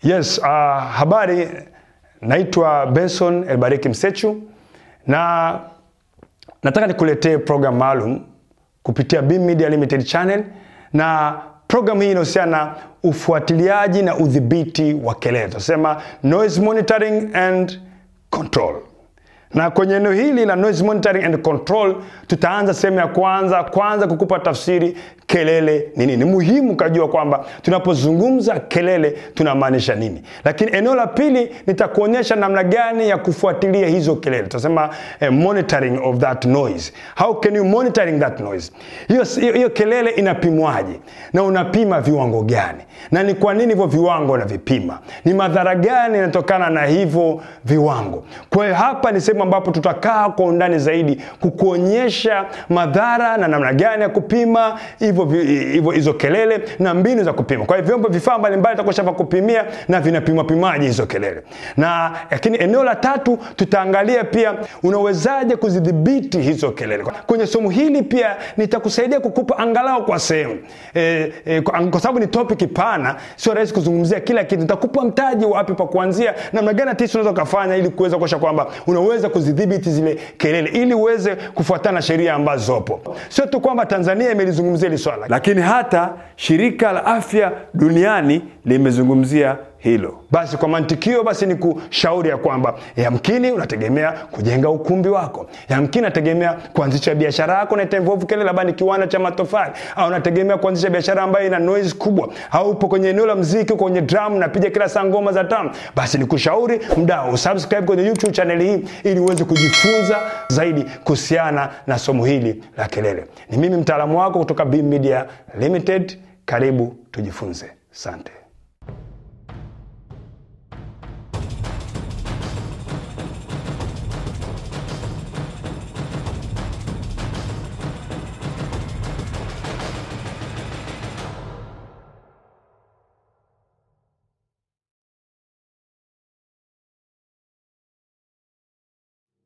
Yes, habari, naitwa Benson Elbariki Msechu na nataka nikuletee program maalum kupitia Beam Media Limited channel, na program hii inahusiana na ufuatiliaji na udhibiti wa kelele. Tunasema noise monitoring and control. Na kwenye eneo hili la noise monitoring and control tutaanza sehemu ya kwanza kukupa tafsiri kelele ni nini. Ni muhimu kujua kwamba tunapozungumza kelele tunamaanisha nini. Lakini eneo la pili nitakuonyesha namna gani ya kufuatilia hizo kelele. Tunasema monitoring of that noise. How can you monitoring that noise? Hiyo kelele inapimwaje? Na unapima viwango gani? Na ni kwa nini hivyo viwango unavipima? Ni madhara gani yanatokana na hivyo viwango? Kwa hiyo hapa ni sehemu ambapo tutakaa kwa undani zaidi kukuonyesha madhara na namna gani ya kupima hizo kelele na mbinu za kupima. Kwa hivyo vifaa mbalimbali tutakoshapa kupimia na vinapimwapimaje hizo kelele. Na lakini eneo la tatu tutaangalia pia unawezaje kuzidhibiti hizo kelele. Kwenye somo hili pia nitakusaidia kukupa angalau kwa sehemu. Kwa sababu ni topic pana, sio rahisi kuzungumzia kila kitu. Nitakupa mtaji wapi pa kuanzia, namna gani tisi unaweza kufanya ili kuweza kuhakikisha kwamba unaweza kuzidhibiti zile kelele ili uweze kufuatana na sheria ambazo zipo. Sio tu kwamba Tanzania imelizungumzia hili swala, lakini hata shirika la afya duniani limezungumzia hilo. Basi kwa mantikio ni kushauri ya kwamba yamkini unategemea kujenga ukumbi wako, yamkini unategemea kuanzisha biashara yako na itainvolve kelele, labda ni kiwanda cha matofali, au unategemea kuanzisha biashara ambayo ina noise kubwa, au upo kwenye eneo la muziki, kwenye drum na piga kila saa ngoma za tamu, basi nikushauri mdau subscribe kwenye YouTube channel hii ili uweze kujifunza zaidi kuhusiana na somo hili la kelele. Ni mimi mtaalamu wako kutoka Beam Media Limited. Karibu tujifunze. Asante.